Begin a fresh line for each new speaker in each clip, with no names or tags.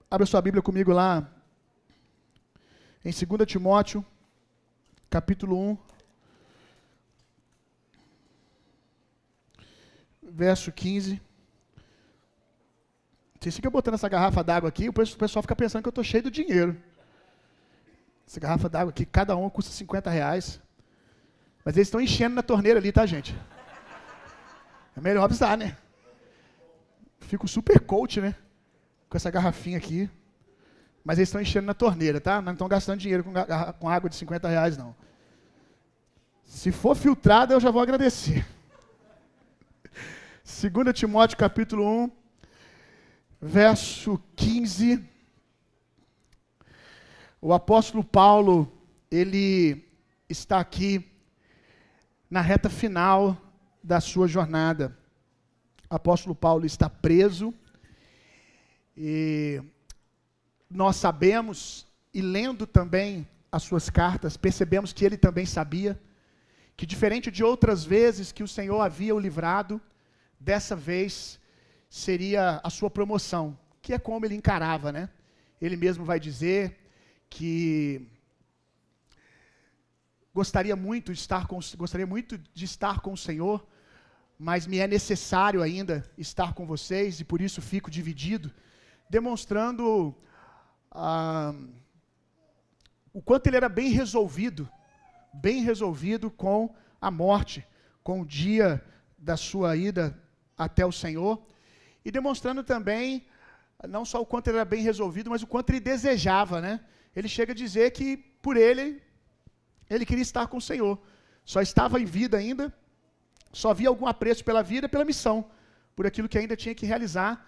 Abra sua Bíblia comigo lá em 2 Timóteo, capítulo 1, verso 15. Vocês ficam botando essa garrafa d'água aqui, o pessoal fica pensando que eu estou cheio de dinheiro. Essa garrafa d'água aqui, cada uma custa R$50. Mas eles estão enchendo na torneira ali, tá, gente? É melhor avisar, né? Fico super coach, né? Com essa garrafinha aqui. Mas eles estão enchendo na torneira, tá? Não estão gastando dinheiro com água de R$50, não. Se for filtrada, eu já vou agradecer. 2 Timóteo, capítulo 1, verso 15. O apóstolo Paulo, ele está aqui na reta final da sua jornada. O apóstolo Paulo está preso e nós sabemos, e lendo também as suas cartas, percebemos que ele também sabia que, diferente de outras vezes que o Senhor havia o livrado, dessa vez seria a sua promoção, que é como ele encarava, né? Ele mesmo vai dizer que gostaria muito de estar com o Senhor, mas me é necessário ainda estar com vocês e por isso fico dividido, demonstrando o quanto ele era bem resolvido com a morte, com o dia da sua ida até o Senhor, e demonstrando também não só o quanto ele era bem resolvido, mas o quanto ele desejava, né? Ele chega a dizer que por ele queria estar com o Senhor, só estava em vida ainda, só havia algum apreço pela vida, pela missão, por aquilo que ainda tinha que realizar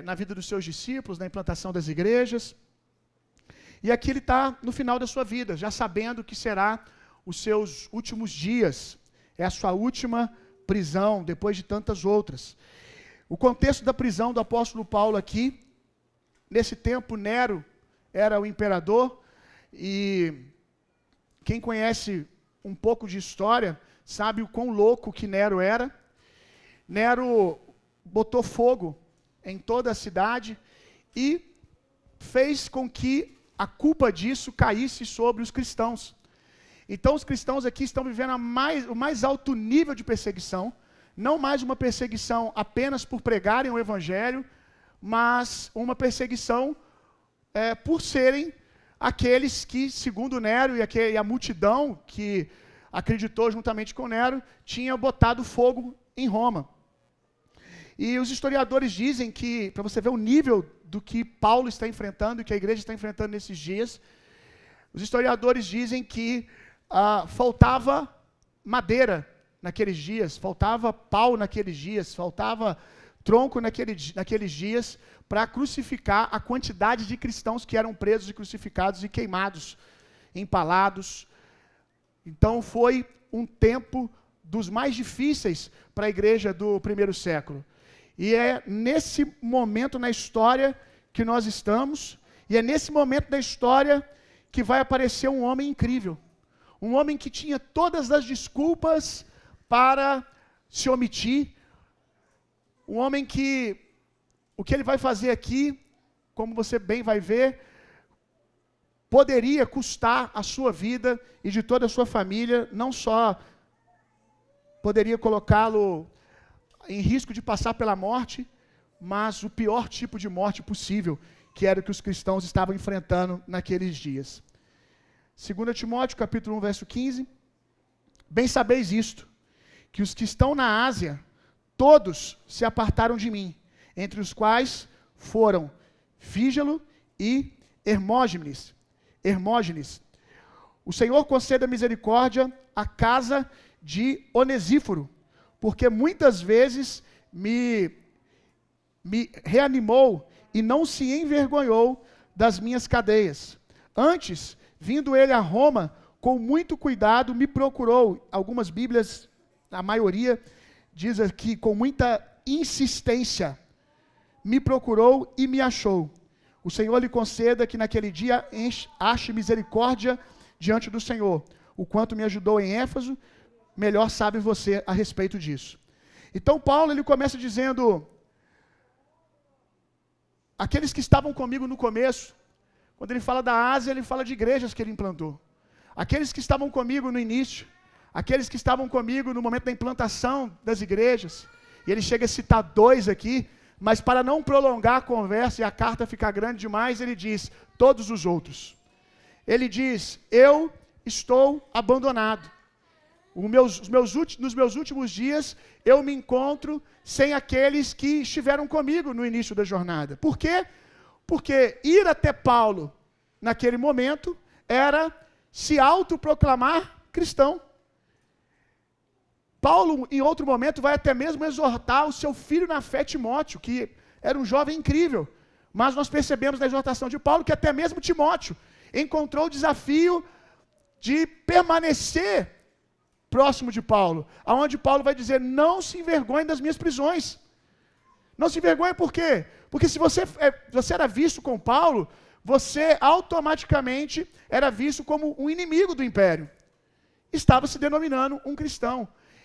na vida dos seus discípulos, na implantação das igrejas. E aqui ele está no final da sua vida, já sabendo que será os seus últimos dias, é a sua última prisão, depois de tantas outras. O contexto da prisão do apóstolo Paulo aqui, nesse tempo Nero era o imperador, e quem conhece um pouco de história sabe o quão louco que Nero era. Nero botou fogo em toda a cidade e fez com que a culpa disso caísse sobre os cristãos. Então os cristãos aqui estão vivendo o mais alto nível de perseguição, não mais uma perseguição apenas por pregarem o evangelho, mas uma perseguição por serem aqueles que, segundo Nero e a multidão que acreditou juntamente com Nero, tinha botado fogo em Roma. E os historiadores dizem que, para você ver o nível do que Paulo está enfrentando, que a igreja está enfrentando nesses dias, os historiadores dizem que faltava madeira naqueles dias, faltava pau naqueles dias, faltava tronco naqueles dias para crucificar a quantidade de cristãos que eram presos e crucificados e queimados, empalados. Então foi um tempo dos mais difíceis para a igreja do primeiro século. E é nesse momento na história que nós estamos, e é nesse momento da história que vai aparecer um homem incrível. Um homem que tinha todas as desculpas para se omitir. Um homem que, o que ele vai fazer aqui, como você bem vai ver, poderia custar a sua vida e de toda a sua família, não só poderia colocá-lo em risco de passar pela morte, mas o pior tipo de morte possível, que era o que os cristãos estavam enfrentando naqueles dias. 2 Timóteo, capítulo 1, verso 15. Bem sabeis isto, que os que estão na Ásia, todos se apartaram de mim, entre os quais foram Fígelo e Hermógenes. O Senhor conceda misericórdia à casa de Onesíforo, porque muitas vezes me reanimou e não se envergonhou das minhas cadeias. Antes, vindo ele a Roma, com muito cuidado me procurou. Algumas Bíblias, a maioria, diz aqui, com muita insistência, me procurou e me achou. O Senhor lhe conceda que naquele dia ache misericórdia diante do Senhor. O quanto me ajudou em Éfeso, melhor sabe você a respeito disso. Então Paulo ele começa dizendo: aqueles que estavam comigo no começo, quando ele fala da Ásia, ele fala de igrejas que ele implantou. Aqueles que estavam comigo no início, aqueles que estavam comigo no momento da implantação das igrejas, e ele chega a citar 2 aqui, mas para não prolongar a conversa e a carta ficar grande demais, ele diz, todos os outros. Ele diz, eu estou abandonado. Nos meus últimos dias, eu me encontro sem aqueles que estiveram comigo no início da jornada. Por quê? Porque ir até Paulo, naquele momento, era se autoproclamar cristão. Paulo, em outro momento, vai até mesmo exortar o seu filho na fé, Timóteo, que era um jovem incrível. Mas nós percebemos na exortação de Paulo que até mesmo Timóteo encontrou o desafio de permanecer próximo de Paulo, aonde Paulo vai dizer, não se envergonhe das minhas prisões. Não se envergonhe por quê? Porque se você era visto com Paulo, você automaticamente era visto como um inimigo do império. Estava se denominando um cristão.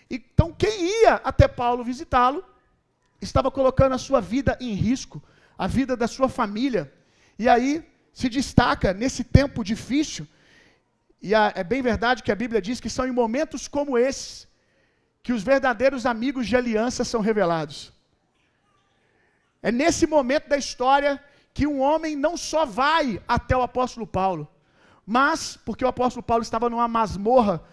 Então quem ia até Paulo visitá-lo, estava colocando a sua vida em risco, a vida da sua família. E aí se destaca nesse tempo difícil, e é bem verdade que a Bíblia diz que são em momentos como esses que os verdadeiros amigos de aliança são revelados. É nesse momento da história que um homem não só vai até o apóstolo Paulo, mas, porque o apóstolo Paulo estava numa masmorra,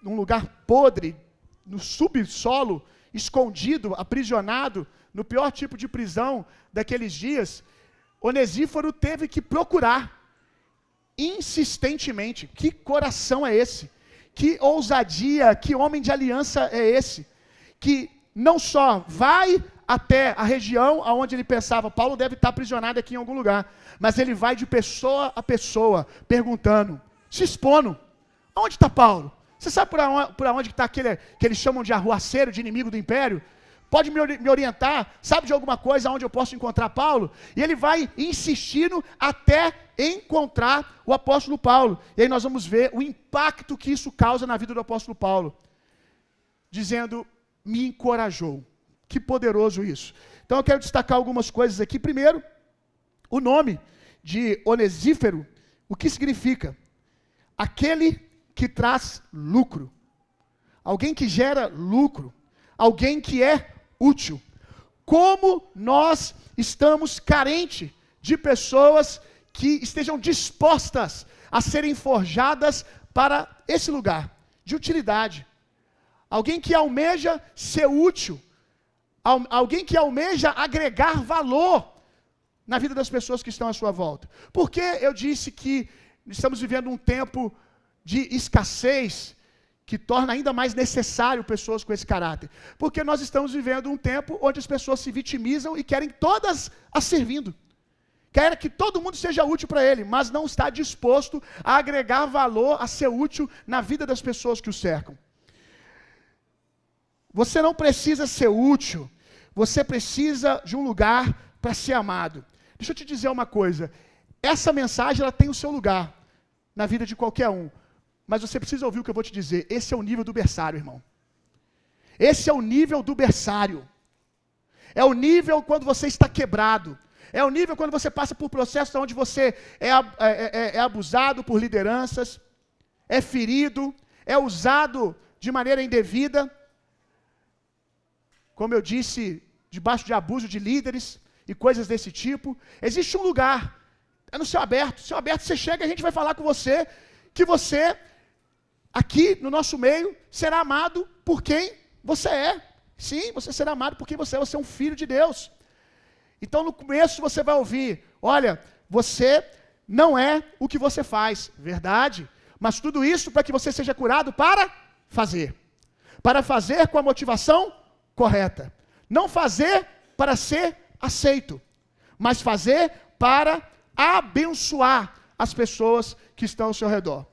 num lugar podre, no subsolo, escondido, aprisionado, no pior tipo de prisão daqueles dias, Onesíforo teve que procurar insistentemente. Que coração é esse? Que ousadia, que homem de aliança é esse? Que não só vai até a região onde ele pensava, Paulo deve estar aprisionado aqui em algum lugar, mas ele vai de pessoa a pessoa, perguntando, se expondo, onde está Paulo? Você sabe por onde está aquele que eles chamam de arruaceiro, de inimigo do império? Pode me orientar? Sabe de alguma coisa onde eu posso encontrar Paulo? E ele vai insistindo até encontrar o apóstolo Paulo. E aí nós vamos ver o impacto que isso causa na vida do apóstolo Paulo. Dizendo, me encorajou. Que poderoso isso. Então eu quero destacar algumas coisas aqui. Primeiro, o nome de Onesíforo, o que significa? Aquele que traz lucro. Alguém que gera lucro. Alguém que é útil. Como nós estamos carentes de pessoas que estejam dispostas a serem forjadas para esse lugar de utilidade. Alguém que almeja ser útil. Alguém que almeja agregar valor na vida das pessoas que estão à sua volta. Por que eu disse que estamos vivendo um tempo de escassez que torna ainda mais necessário pessoas com esse caráter? Porque nós estamos vivendo um tempo onde as pessoas se vitimizam e querem todas as servindo. Quer que todo mundo seja útil para ele, mas não está disposto a agregar valor, a ser útil na vida das pessoas que o cercam. Você não precisa ser útil, você precisa de um lugar para ser amado. Deixa eu te dizer uma coisa, essa mensagem ela tem o seu lugar na vida de qualquer um, mas você precisa ouvir o que eu vou te dizer. Esse é o nível do berçário, irmão. Esse é o nível do berçário. É o nível quando você está quebrado. É o nível quando você passa por processos onde você é abusado por lideranças, é ferido, é usado de maneira indevida. Como eu disse, debaixo de abuso de líderes e coisas desse tipo. Existe um lugar, é no céu aberto. No céu aberto você chega e a gente vai falar com você que você, aqui no nosso meio, será amado por quem você é. Sim, você será amado por quem você é um filho de Deus. Então no começo você vai ouvir, olha, você não é o que você faz, verdade, mas tudo isso para que você seja curado para fazer com a motivação correta, não fazer para ser aceito, mas fazer para abençoar as pessoas que estão ao seu redor.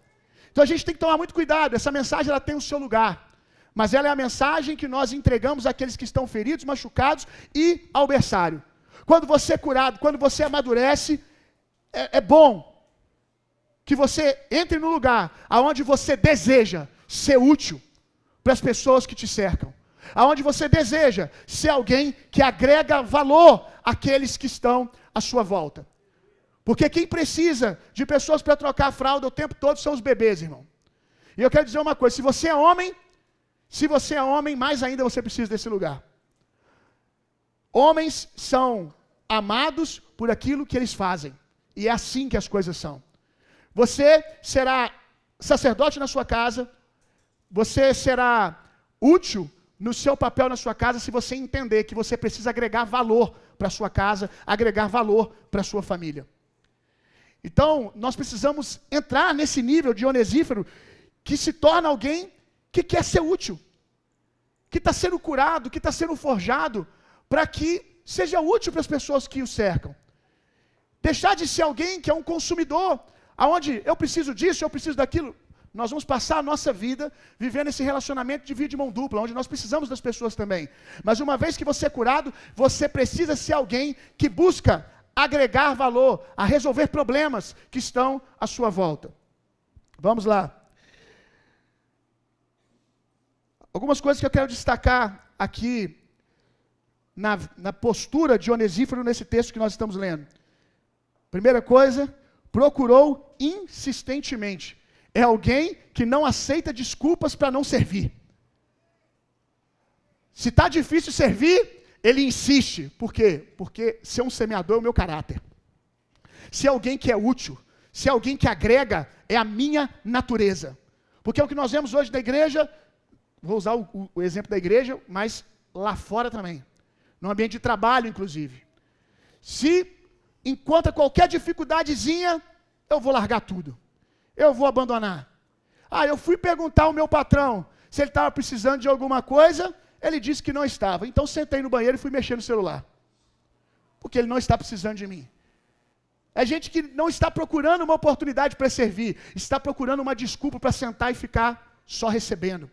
Então a gente tem que tomar muito cuidado, essa mensagem ela tem o seu lugar, mas ela é a mensagem que nós entregamos àqueles que estão feridos, machucados e ao berçário. Quando você é curado, quando você amadurece, é bom que você entre no lugar aonde você deseja ser útil para as pessoas que te cercam, aonde você deseja ser alguém que agrega valor àqueles que estão à sua volta. Porque quem precisa de pessoas para trocar a fralda o tempo todo são os bebês, irmão. E eu quero dizer uma coisa, se você é homem, mais ainda você precisa desse lugar. Homens são amados por aquilo que eles fazem. E é assim que as coisas são. Você será sacerdote na sua casa, você será útil no seu papel na sua casa se você entender que você precisa agregar valor para a sua casa, agregar valor para a sua família. Então, nós precisamos entrar nesse nível de Onesíforo que se torna alguém que quer ser útil, que está sendo curado, que está sendo forjado, para que seja útil para as pessoas que o cercam. Deixar de ser alguém que é um consumidor, aonde eu preciso disso, eu preciso daquilo. Nós vamos passar a nossa vida vivendo esse relacionamento de via de mão dupla, onde nós precisamos das pessoas também. Mas uma vez que você é curado, você precisa ser alguém que busca agregar valor, a resolver problemas que estão à sua volta. Vamos lá. Algumas coisas que eu quero destacar aqui na postura de Onesíforo nesse texto que nós estamos lendo. Primeira coisa, procurou insistentemente. É alguém que não aceita desculpas para não servir. Se está difícil servir, ele insiste. Por quê? Porque ser um semeador é o meu caráter. Ser alguém que é útil, ser alguém que agrega, é a minha natureza. Porque é o que nós vemos hoje na igreja, vou usar o exemplo da igreja, mas lá fora também. No ambiente de trabalho, inclusive. Se encontra qualquer dificuldadezinha, eu vou largar tudo. Eu vou abandonar. Eu fui perguntar ao meu patrão se ele estava precisando de alguma coisa, ele disse que não estava. Então sentei no banheiro e fui mexer no celular. Porque ele não está precisando de mim. É gente que não está procurando uma oportunidade para servir, está procurando uma desculpa para sentar e ficar só recebendo,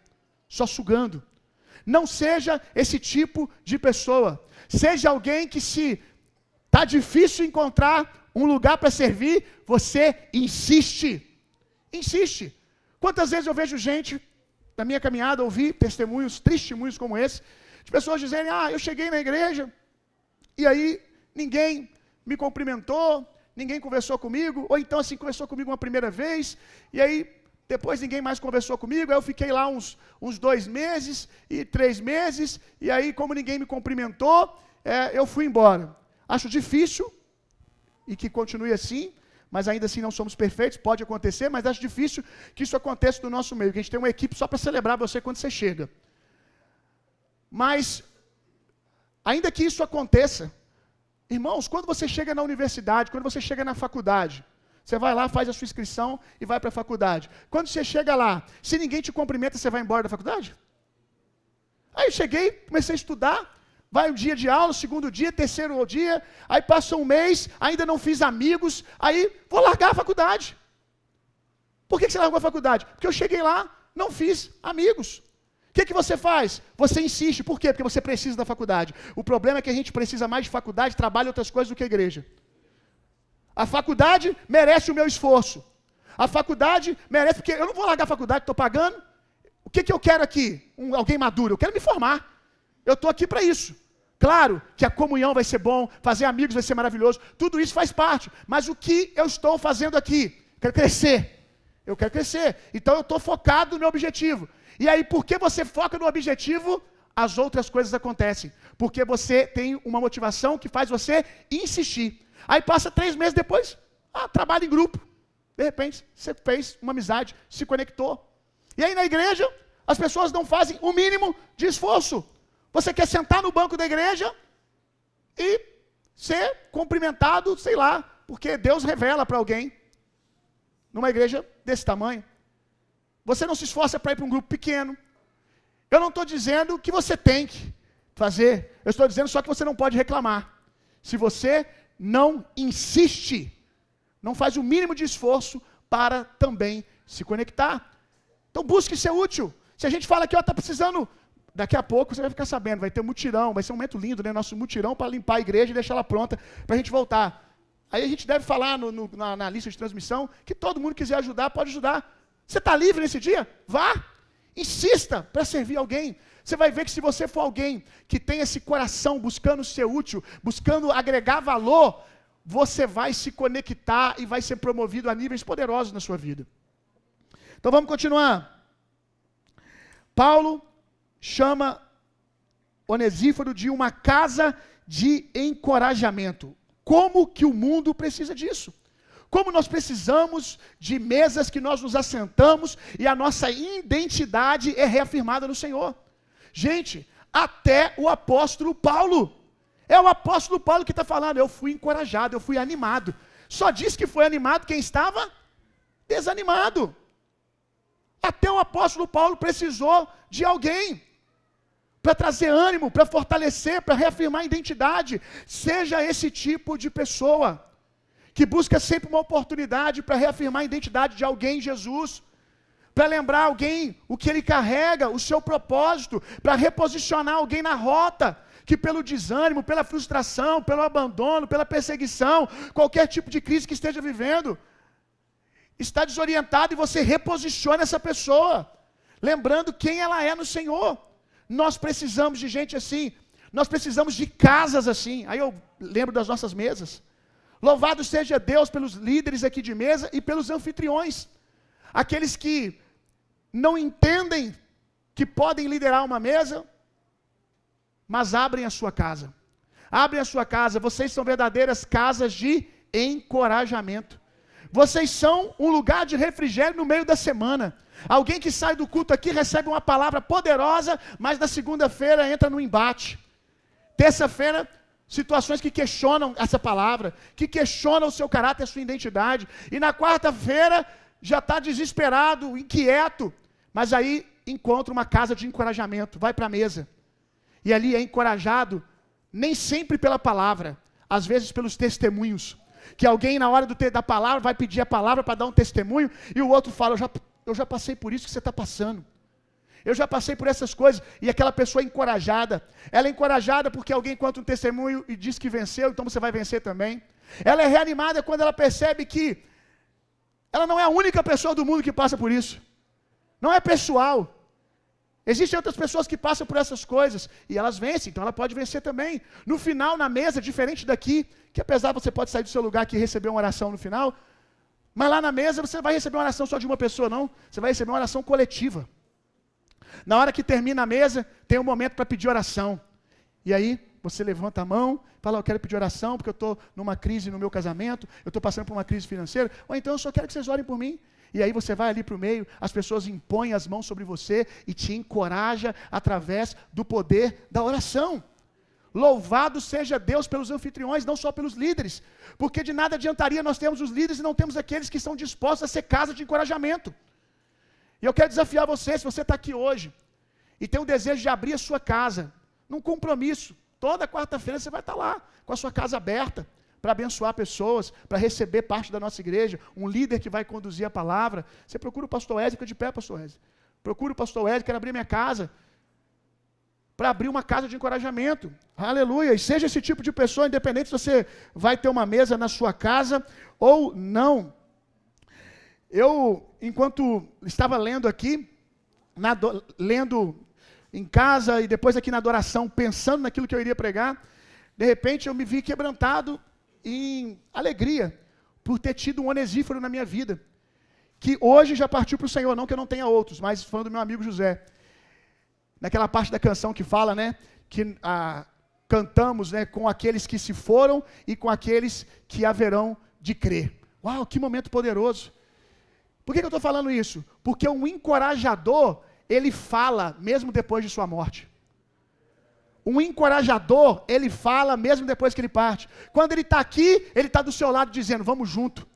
só sugando. Não seja esse tipo de pessoa. Seja alguém que, se está difícil encontrar um lugar para servir, você insiste. Insiste. Quantas vezes eu vejo gente, na minha caminhada, ouvir testemunhos, testemunhos como esse, de pessoas dizerem, eu cheguei na igreja, e aí ninguém me cumprimentou, ninguém conversou comigo, ou então assim, conversou comigo uma primeira vez, e aí depois ninguém mais conversou comigo, aí eu fiquei lá uns 2 meses, e 3 meses, e aí como ninguém me cumprimentou, eu fui embora. Acho difícil, e que continue assim, mas ainda assim não somos perfeitos, pode acontecer, mas acho difícil que isso aconteça no nosso meio, que a gente tem uma equipe só para celebrar você quando você chega. Mas, ainda que isso aconteça, irmãos, quando você chega na universidade, quando você chega na faculdade, você vai lá, faz a sua inscrição e vai para a faculdade. Quando você chega lá, se ninguém te cumprimenta, você vai embora da faculdade? Aí eu cheguei, comecei a estudar, vai um dia de aula, segundo dia, terceiro dia, aí passa um mês, ainda não fiz amigos, aí vou largar a faculdade. Por que você largou a faculdade? Porque eu cheguei lá, não fiz amigos. O que você faz? Você insiste. Por quê? Porque você precisa da faculdade. O problema é que a gente precisa mais de faculdade, trabalho e outras coisas do que a igreja. A faculdade merece o meu esforço. A faculdade merece, porque eu não vou largar a faculdade, estou pagando. O que eu quero aqui? Alguém maduro. Eu quero me formar. Eu estou aqui para isso. Claro que a comunhão vai ser bom, fazer amigos vai ser maravilhoso, tudo isso faz parte. Mas o que eu estou fazendo aqui? Quero crescer. Eu quero crescer. Então eu estou focado no meu objetivo. E aí, porque você foca no objetivo, as outras coisas acontecem. Porque você tem uma motivação que faz você insistir. Aí passa 3 meses depois, trabalho em grupo. De repente, você fez uma amizade, se conectou. E aí na igreja, as pessoas não fazem o mínimo de esforço. Você quer sentar no banco da igreja e ser cumprimentado, sei lá, porque Deus revela para alguém, numa igreja desse tamanho. Você não se esforça para ir para um grupo pequeno. Eu não estou dizendo que você tem que fazer, eu estou dizendo só que você não pode reclamar. Se você não insiste, não faz o mínimo de esforço para também se conectar. Então busque ser útil. Se a gente fala que está precisando, daqui a pouco você vai ficar sabendo, vai ter um mutirão, vai ser um momento lindo, né? Nosso mutirão para limpar a igreja e deixar ela pronta para a gente voltar. Aí a gente deve falar na lista de transmissão que todo mundo quiser ajudar, pode ajudar. Você está livre nesse dia? Vá. Insista para servir alguém. Você vai ver que se você for alguém que tem esse coração buscando ser útil, buscando agregar valor, você vai se conectar e vai ser promovido a níveis poderosos na sua vida. Então vamos continuar. Paulo chama Onesíforo de uma casa de encorajamento. Como que o mundo precisa disso? Como nós precisamos de mesas que nós nos assentamos e a nossa identidade é reafirmada no Senhor. Gente, até o apóstolo Paulo, é o apóstolo Paulo que está falando, eu fui encorajado, eu fui animado. Só diz que foi animado quem estava desanimado. Até o apóstolo Paulo precisou de alguém para trazer ânimo, para fortalecer, para reafirmar a identidade. Seja esse tipo de pessoa que busca sempre uma oportunidade para reafirmar a identidade de alguém em Jesus, para lembrar alguém o que ele carrega, o seu propósito, para reposicionar alguém na rota, que pelo desânimo, pela frustração, pelo abandono, pela perseguição, qualquer tipo de crise que esteja vivendo, está desorientado e você reposiciona essa pessoa, lembrando quem ela é no Senhor. Nós precisamos de gente assim, nós precisamos de casas assim. Aí eu lembro das nossas mesas. Louvado seja Deus pelos líderes aqui de mesa e pelos anfitriões, aqueles que não entendem que podem liderar uma mesa, mas abrem a sua casa. Abrem a sua casa. Vocês são verdadeiras casas de encorajamento. Vocês são um lugar de refrigério no meio da semana. Alguém que sai do culto aqui recebe uma palavra poderosa, mas na segunda-feira entra no embate. Terça-feira, situações que questionam essa palavra, que questionam o seu caráter, a sua identidade. E na quarta-feira já está desesperado, inquieto, mas aí encontra uma casa de encorajamento, vai para a mesa. E ali é encorajado, nem sempre pela palavra, às vezes pelos testemunhos. Que alguém na hora da palavra vai pedir a palavra para dar um testemunho, e o outro fala, eu já passei por isso que você está passando. Eu já passei por essas coisas. E aquela pessoa é encorajada. Ela é encorajada porque alguém conta um testemunho e diz que venceu, então você vai vencer também. Ela é reanimada quando ela percebe que ela não é a única pessoa do mundo que passa por isso. Não é pessoal. Existem outras pessoas que passam por essas coisas e elas vencem, então ela pode vencer também. No final, na mesa, diferente daqui, que apesar você pode sair do seu lugar aqui e receber uma oração no final, mas lá na mesa você vai receber uma oração só de uma pessoa, não. Você vai receber uma oração coletiva. Na hora que termina a mesa, tem um momento para pedir oração. E aí, você levanta a mão, fala, eu quero pedir oração porque eu estou numa crise no meu casamento, eu estou passando por uma crise financeira, ou então eu só quero que vocês orem por mim. E aí você vai ali para o meio, as pessoas impõem as mãos sobre você e te encoraja através do poder da oração. Louvado seja Deus pelos anfitriões, não só pelos líderes, porque de nada adiantaria nós termos os líderes e não temos aqueles que são dispostos a ser casa de encorajamento. E eu quero desafiar você, se você está aqui hoje e tem o desejo de abrir a sua casa, num compromisso, toda quarta-feira você vai estar lá, com a sua casa aberta, para abençoar pessoas, para receber parte da nossa igreja, um líder que vai conduzir a palavra. Você procura o pastor Wesley, fica de pé, pastor Wesley. Procura o pastor Wesley, quero abrir minha casa, para abrir uma casa de encorajamento. Aleluia. E seja esse tipo de pessoa, independente se você vai ter uma mesa na sua casa ou não. Eu, enquanto estava lendo aqui, lendo em casa e depois aqui na adoração, pensando naquilo que eu iria pregar, de repente eu me vi quebrantado em alegria por ter tido um Onesíforo na minha vida, que hoje já partiu para o Senhor, não que eu não tenha outros, mas falando do meu amigo José, naquela parte da canção que fala, né, que cantamos, né, com aqueles que se foram e com aqueles que haverão de crer. Uau, que momento poderoso! Por que eu estou falando isso? Porque um encorajador, ele fala mesmo depois de sua morte. Um encorajador, ele fala mesmo depois que ele parte. Quando ele está aqui, ele está do seu lado dizendo, vamos junto,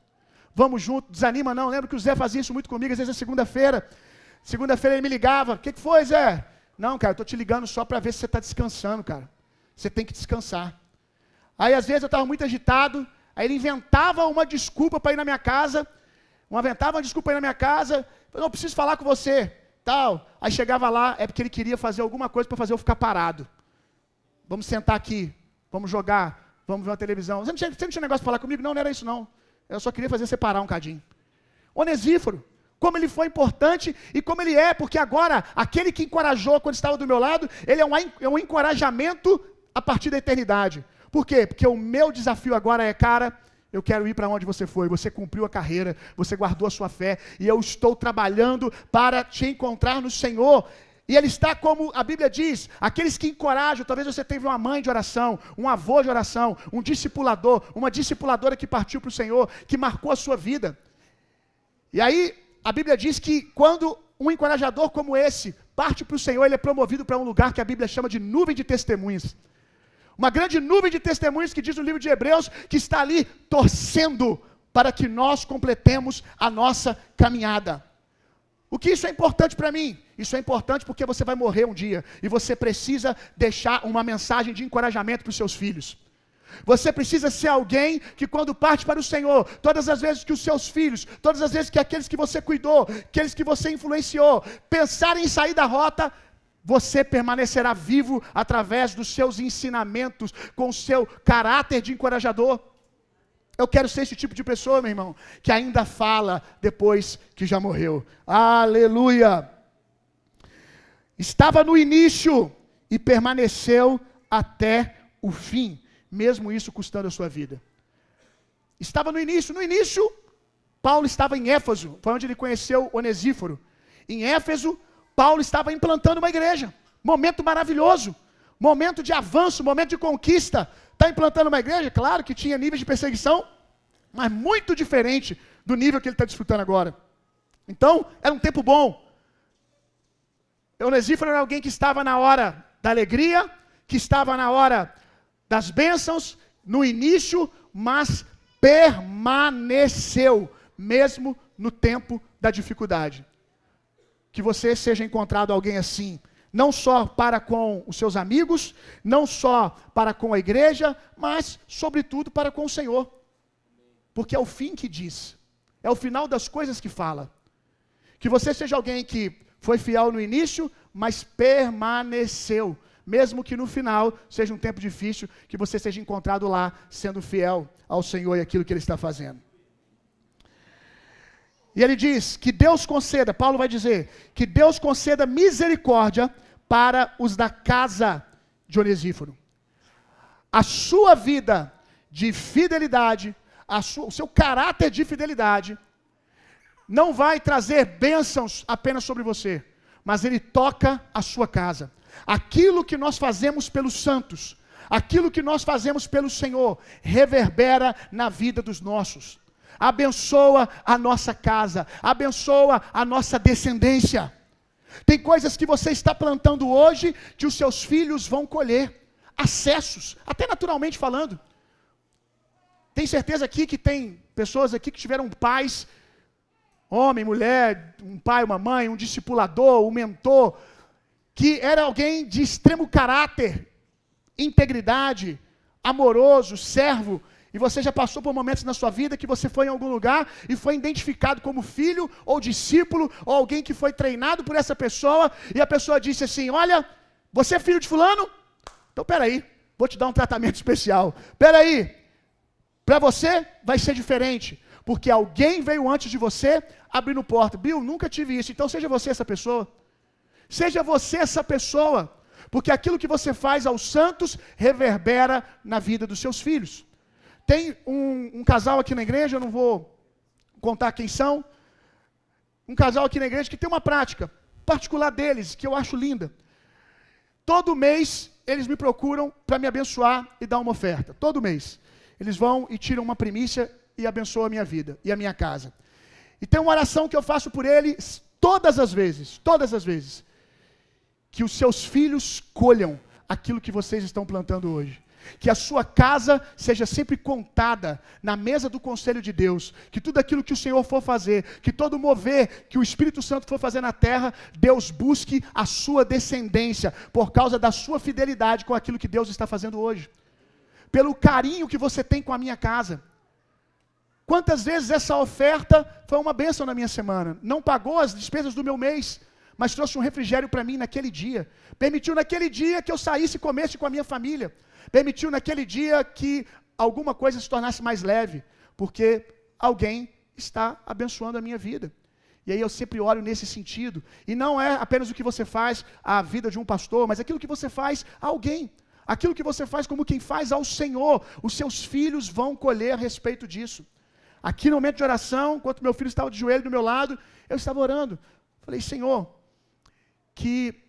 desanima não. Lembro que o Zé fazia isso muito comigo, às vezes é segunda-feira ele me ligava, o que foi, Zé? Não, cara, eu estou te ligando só para ver se você está descansando, cara. Você tem que descansar. Aí às vezes eu estava muito agitado, aí ele inventava uma desculpa para ir na minha casa, eu não preciso falar com você, tal. Aí chegava lá, é porque ele queria fazer alguma coisa para fazer eu ficar parado. Vamos sentar aqui, vamos jogar, vamos ver uma televisão. Você não tinha negócio para falar comigo? Não, não era isso não. Eu só queria fazer você parar um cadinho. Onesíforo, como ele foi importante e como ele é, porque agora, aquele que encorajou quando estava do meu lado, ele é um encorajamento a partir da eternidade. Por quê? Porque o meu desafio agora é, cara, eu quero ir para onde você foi, você cumpriu a carreira, você guardou a sua fé, e eu estou trabalhando para te encontrar no Senhor. E ele está, como a Bíblia diz, aqueles que encorajam. Talvez você teve uma mãe de oração, um avô de oração, um discipulador, uma discipuladora que partiu para o Senhor, que marcou a sua vida. E aí, a Bíblia diz que quando um encorajador como esse parte para o Senhor, ele é promovido para um lugar que a Bíblia chama de nuvem de testemunhas. Uma grande nuvem de testemunhas que diz no livro de Hebreus, que está ali torcendo para que nós completemos a nossa caminhada. O que isso é importante para mim? Isso é importante porque você vai morrer um dia e você precisa deixar uma mensagem de encorajamento para os seus filhos. Você precisa ser alguém que quando parte para o Senhor, todas as vezes que os seus filhos, todas as vezes que aqueles que você cuidou, aqueles que você influenciou, pensarem em sair da rota, você permanecerá vivo através dos seus ensinamentos, com o seu caráter de encorajador. Eu quero ser esse tipo de pessoa, meu irmão, que ainda fala depois que já morreu. Aleluia! Estava no início e permaneceu até o fim, mesmo isso custando a sua vida. Estava no início. No início, Paulo estava em Éfeso, foi onde ele conheceu Onesíforo. Em Éfeso, Paulo estava implantando uma igreja. Momento maravilhoso, momento de avanço, momento de conquista. Está implantando uma igreja? Claro que tinha níveis de perseguição, mas muito diferente do nível que ele está desfrutando agora. Então, era um tempo bom. Onesíforo era alguém que estava na hora da alegria, que estava na hora das bênçãos, no início, mas permaneceu, mesmo no tempo da dificuldade. Que você seja encontrado alguém assim, não só para com os seus amigos, não só para com a igreja, mas, sobretudo, para com o Senhor. Porque é o fim que diz, é o final das coisas que fala. Que você seja alguém que foi fiel no início, mas permaneceu, mesmo que no final seja um tempo difícil, que você seja encontrado lá, sendo fiel ao Senhor e aquilo que Ele está fazendo. E ele diz que Deus conceda, Paulo vai dizer, que Deus conceda misericórdia para os da casa de Onesíforo. A sua vida de fidelidade, o seu caráter de fidelidade, não vai trazer bênçãos apenas sobre você, mas ele toca a sua casa. Aquilo que nós fazemos pelos santos, aquilo que nós fazemos pelo Senhor, reverbera na vida dos nossos. Abençoa a nossa casa, abençoa a nossa descendência. Tem coisas que você está plantando hoje que os seus filhos vão colher, acessos, até naturalmente falando. Tem certeza aqui que tem pessoas aqui que tiveram pais, homem, mulher, um pai, uma mãe, um discipulador, um mentor, que era alguém de extremo caráter, integridade, amoroso, servo. E você já passou por momentos na sua vida que você foi em algum lugar e foi identificado como filho ou discípulo ou alguém que foi treinado por essa pessoa e a pessoa disse assim: olha, você é filho de fulano? Então peraí, vou te dar um tratamento especial. Peraí, para você vai ser diferente, porque alguém veio antes de você abrindo porta. Bill, nunca tive isso, então seja você essa pessoa. Seja você essa pessoa, porque aquilo que você faz aos santos reverbera na vida dos seus filhos. Tem um casal aqui na igreja, eu não vou contar quem são, um casal aqui na igreja que tem uma prática particular deles, que eu acho linda. Todo mês eles me procuram para me abençoar e dar uma oferta. Todo mês. Eles vão e tiram uma primícia e abençoam a minha vida e a minha casa. E tem uma oração que eu faço por eles todas as vezes, que os seus filhos colham aquilo que vocês estão plantando hoje. Que a sua casa seja sempre contada na mesa do conselho de Deus. Que tudo aquilo que o Senhor for fazer, que todo mover que o Espírito Santo for fazer na terra, Deus busque a sua descendência, por causa da sua fidelidade com aquilo que Deus está fazendo hoje. Pelo carinho que você tem com a minha casa. Quantas vezes essa oferta foi uma bênção na minha semana? Não pagou as despesas do meu mês, mas trouxe um refrigério para mim naquele dia. Permitiu naquele dia que eu saísse e comesse com a minha família. Permitiu naquele dia que alguma coisa se tornasse mais leve, porque alguém está abençoando a minha vida. E aí eu sempre olho nesse sentido. E não é apenas o que você faz a vida de um pastor, mas aquilo que você faz a alguém. Aquilo que você faz como quem faz ao Senhor, os seus filhos vão colher a respeito disso. Aqui no momento de oração, enquanto meu filho estava de joelho do meu lado, eu estava orando. Falei, Senhor, que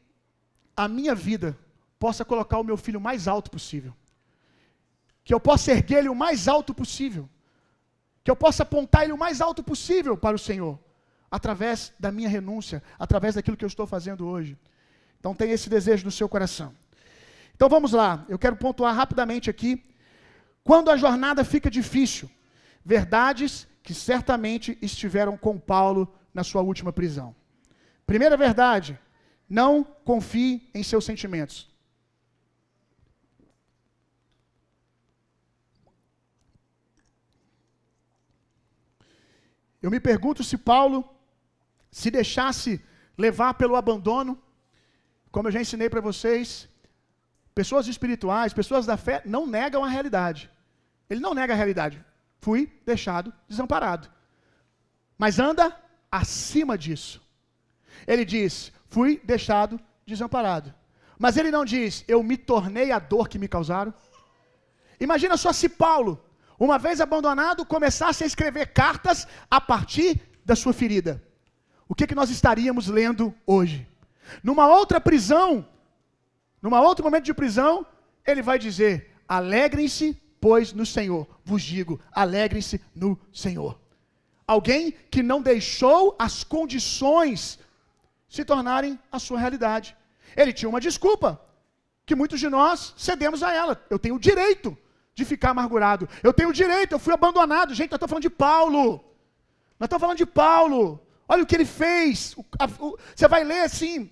a minha vida possa colocar o meu filho o mais alto possível. Que eu possa erguer ele o mais alto possível. Que eu possa apontar ele o mais alto possível para o Senhor. Através da minha renúncia, através daquilo que eu estou fazendo hoje. Então tem esse desejo no seu coração. Então vamos lá, eu quero pontuar rapidamente aqui. Quando a jornada fica difícil, verdades que certamente estiveram com Paulo na sua última prisão. Primeira verdade, não confie em seus sentimentos. Eu me pergunto se Paulo se deixasse levar pelo abandono, como eu já ensinei para vocês, pessoas espirituais, pessoas da fé, não negam a realidade. Ele não nega a realidade. Fui deixado desamparado. Mas anda acima disso. Ele diz, fui deixado desamparado. Mas ele não diz, eu me tornei a dor que me causaram. Imagina só se Paulo, uma vez abandonado, começasse a escrever cartas a partir da sua ferida. O que nós estaríamos lendo hoje? Numa outra prisão, num outro momento de prisão, ele vai dizer, alegrem-se, pois no Senhor, vos digo, alegrem-se no Senhor. Alguém que não deixou as condições se tornarem a sua realidade. Ele tinha uma desculpa, que muitos de nós cedemos a ela. Eu tenho o direito de ficar amargurado. Eu tenho o direito, eu fui abandonado. Gente, nós estamos falando de Paulo. Nós estamos falando de Paulo. Olha o que ele fez. Você vai ler assim,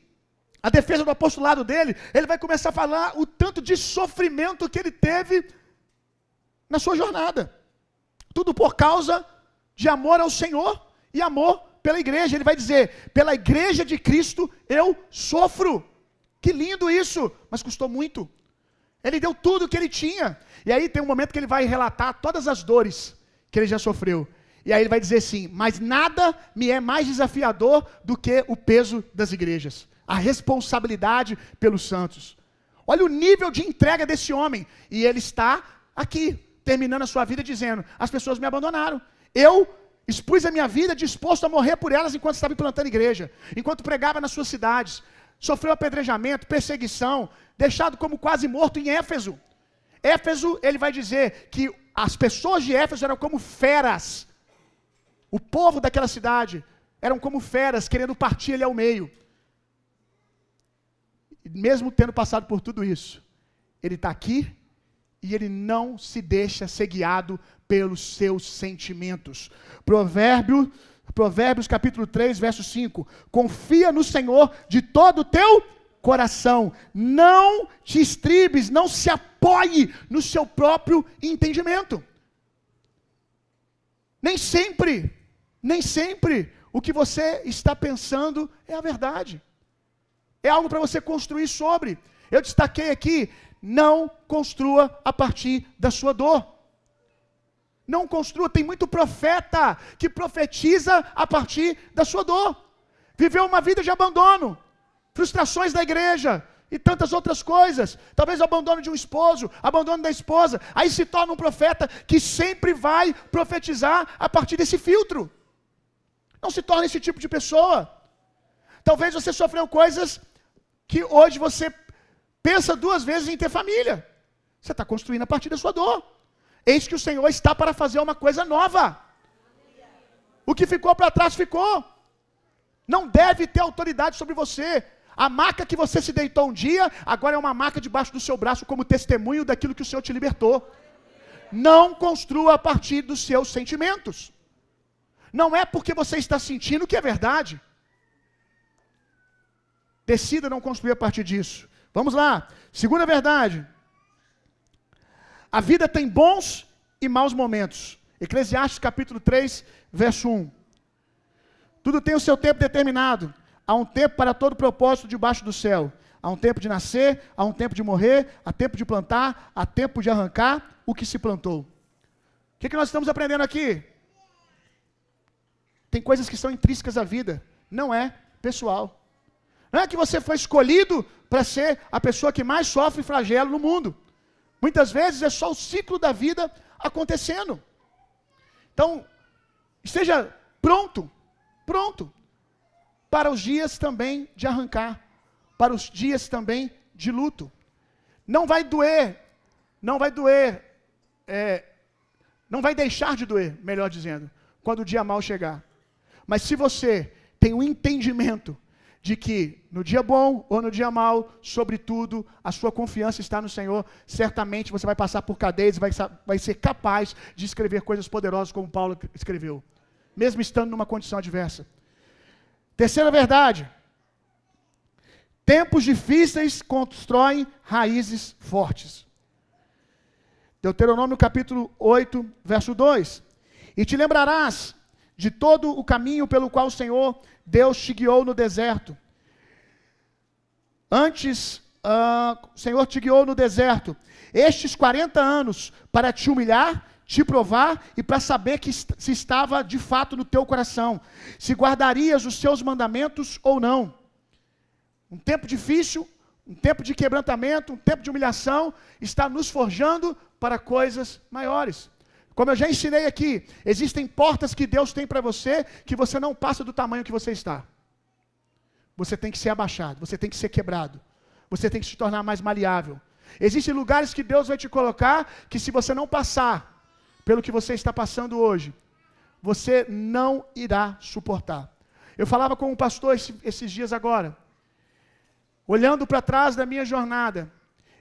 a defesa do apostolado dele, ele vai começar a falar o tanto de sofrimento que ele teve na sua jornada. Tudo por causa de amor ao Senhor e amor pela igreja. Ele vai dizer, pela igreja de Cristo eu sofro. Que lindo isso, mas custou muito. Ele deu tudo o que ele tinha. E aí tem um momento que ele vai relatar todas as dores que ele já sofreu. E aí ele vai dizer assim, mas nada me é mais desafiador do que o peso das igrejas. A responsabilidade pelos santos. Olha o nível de entrega desse homem. E ele está aqui, terminando a sua vida dizendo, as pessoas me abandonaram. Eu expus a minha vida disposto a morrer por elas enquanto estava implantando igreja. Enquanto pregava nas suas cidades. Sofreu apedrejamento, perseguição, deixado como quase morto em Éfeso. Éfeso, ele vai dizer que as pessoas de Éfeso eram como feras. O povo daquela cidade eram como feras, querendo partir ele ao meio. E mesmo tendo passado por tudo isso, ele está aqui e ele não se deixa ser guiado pelos seus sentimentos. Provérbios capítulo 3, verso 5. Confia no Senhor de todo o teu coração. Não te estribes, não se apoie no seu próprio entendimento. Nem sempre o que você está pensando é a verdade. É algo para você construir sobre. Eu destaquei aqui, não construa a partir da sua dor. Não construa, tem muito profeta que profetiza a partir da sua dor. Viveu uma vida de abandono, frustrações da igreja e tantas outras coisas. Talvez o abandono de um esposo, abandono da esposa. Aí se torna um profeta que sempre vai profetizar a partir desse filtro. Não se torna esse tipo de pessoa. Talvez você sofreu coisas que hoje você pensa duas vezes em ter família. Você está construindo a partir da sua dor. Eis que o Senhor está para fazer uma coisa nova. O que ficou para trás ficou. Não deve ter autoridade sobre você. A maca que você se deitou um dia, agora é uma maca debaixo do seu braço como testemunho daquilo que o Senhor te libertou. Não construa a partir dos seus sentimentos. Não é porque você está sentindo que é verdade. Decida não construir a partir disso. Vamos lá. Segunda verdade. A vida tem bons e maus momentos. Eclesiastes capítulo 3, verso 1. Tudo tem o seu tempo determinado. Há um tempo para todo propósito debaixo do céu. Há um tempo de nascer, há um tempo de morrer, há tempo de plantar, há tempo de arrancar o que se plantou. O que nós estamos aprendendo aqui? Tem coisas que são intrínsecas à vida. Não é pessoal. Não é que você foi escolhido para ser a pessoa que mais sofre flagelo no mundo. Muitas vezes é só o ciclo da vida acontecendo. Então, esteja pronto para os dias também de arrancar, para os dias também de luto. Não vai doer, não vai deixar de doer, melhor dizendo, quando o dia mau chegar. Mas se você tem um entendimento de que no dia bom ou no dia mau, sobretudo, a sua confiança está no Senhor, certamente você vai passar por cadeias e vai ser capaz de escrever coisas poderosas como Paulo escreveu, mesmo estando numa condição adversa. Terceira verdade: tempos difíceis constroem raízes fortes. Deuteronômio capítulo 8, verso 2: E te lembrarás de todo o caminho pelo qual o Senhor Deus te guiou no deserto. Antes, o Senhor te guiou no deserto estes 40 anos para te humilhar, te provar e para saber que se estava de fato no teu coração, se guardarias os seus mandamentos ou não. Um tempo difícil, um tempo de quebrantamento, um tempo de humilhação, está nos forjando para coisas maiores. Como eu já ensinei aqui, existem portas que Deus tem para você, que você não passa do tamanho que você está. Você tem que ser abaixado, você tem que ser quebrado, você tem que se tornar mais maleável. Existem lugares que Deus vai te colocar, que se você não passar pelo que você está passando hoje, você não irá suportar. Eu falava com um pastor esses dias agora, olhando para trás da minha jornada,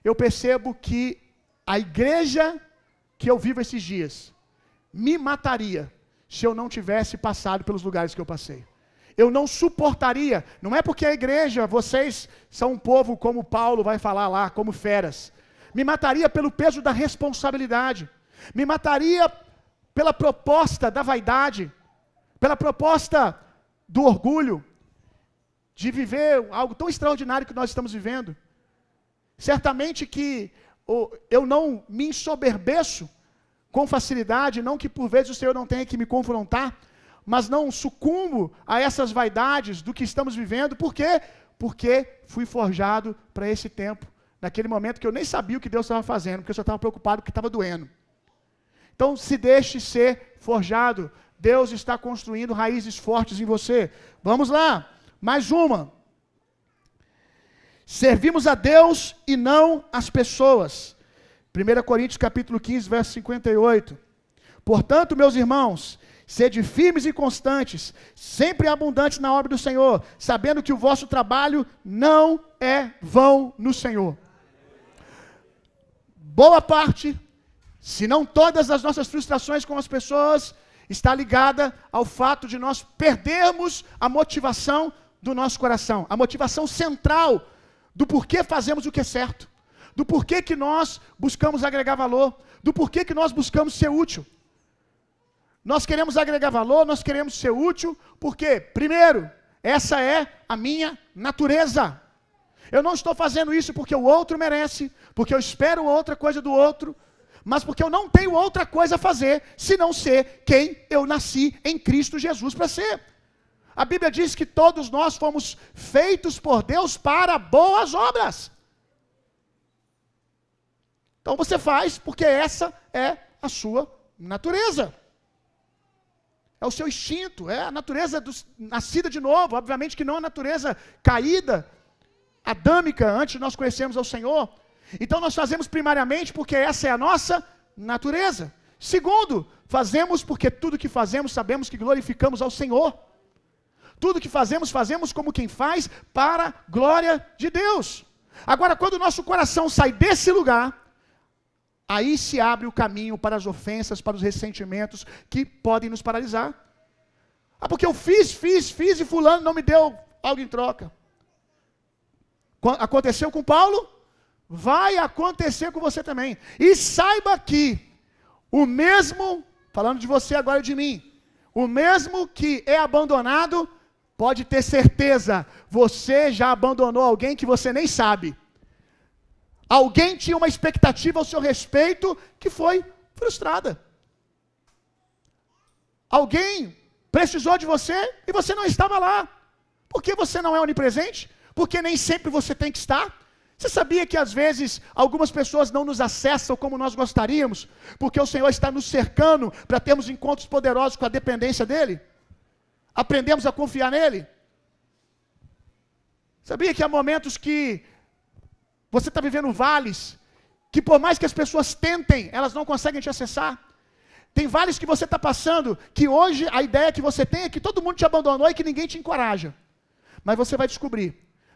eu percebo que a igreja que eu vivo esses dias me mataria se eu não tivesse passado pelos lugares que eu passei. Eu não suportaria, não é porque a igreja, vocês são um povo como Paulo vai falar lá, como feras. Me mataria pelo peso da responsabilidade. Me mataria pela proposta da vaidade, pela proposta do orgulho, de viver algo tão extraordinário que nós estamos vivendo. Certamente que eu não me ensoberbeço com facilidade, não que por vezes o Senhor não tenha que me confrontar, mas não sucumbo a essas vaidades do que estamos vivendo. Por quê? Porque fui forjado para esse tempo, naquele momento que eu nem sabia o que Deus estava fazendo, porque eu só estava preocupado com o que estava doendo. Então, se deixe ser forjado. Deus está construindo raízes fortes em você. Vamos lá, mais uma. Servimos a Deus e não as pessoas. 1 Coríntios capítulo 15, verso 58. Portanto, meus irmãos, sede firmes e constantes, sempre abundantes na obra do Senhor, sabendo que o vosso trabalho não é vão no Senhor. Boa parte, se não todas as nossas frustrações com as pessoas, está ligada ao fato de nós perdermos a motivação do nosso coração, a motivação central do porquê fazemos o que é certo, do porquê que nós buscamos agregar valor, do porquê que nós buscamos ser útil. Nós queremos agregar valor, nós queremos ser útil, porque, primeiro, essa é a minha natureza. Eu não estou fazendo isso porque o outro merece, porque eu espero outra coisa do outro, mas porque eu não tenho outra coisa a fazer, senão ser quem eu nasci em Cristo Jesus para ser. A Bíblia diz que todos nós fomos feitos por Deus para boas obras. Então você faz porque essa é a sua natureza. É o seu instinto, é a natureza nascida de novo. Obviamente que não a natureza caída, adâmica, antes de nós conhecermos ao Senhor. Então nós fazemos primariamente porque essa é a nossa natureza. Segundo, fazemos porque tudo que fazemos sabemos que glorificamos ao Senhor. Tudo que fazemos, fazemos como quem faz para a glória de Deus. Agora, quando o nosso coração sai desse lugar, aí se abre o caminho para as ofensas, para os ressentimentos que podem nos paralisar. Ah, porque eu fiz e fulano não me deu algo em troca. Aconteceu com Paulo, vai acontecer com você também. E saiba que o mesmo, falando de você agora e de mim, o mesmo que é abandonado, pode ter certeza, você já abandonou alguém que você nem sabe. Alguém tinha uma expectativa ao seu respeito que foi frustrada. Alguém precisou de você e você não estava lá. Por que você não é onipresente? porque nem sempre você tem que estar. Você sabia que às vezes algumas pessoas não nos acessam como nós gostaríamos, porque o Senhor está nos cercando para termos encontros poderosos com a dependência dEle? Aprendemos a confiar nele? Sabia que há momentos que você está vivendo vales, que por mais que as pessoas tentem, elas não conseguem te acessar? Tem vales que você está passando, que hoje a ideia que você tem é que todo mundo te abandonou e que ninguém te encoraja. Mas você vai descobrir,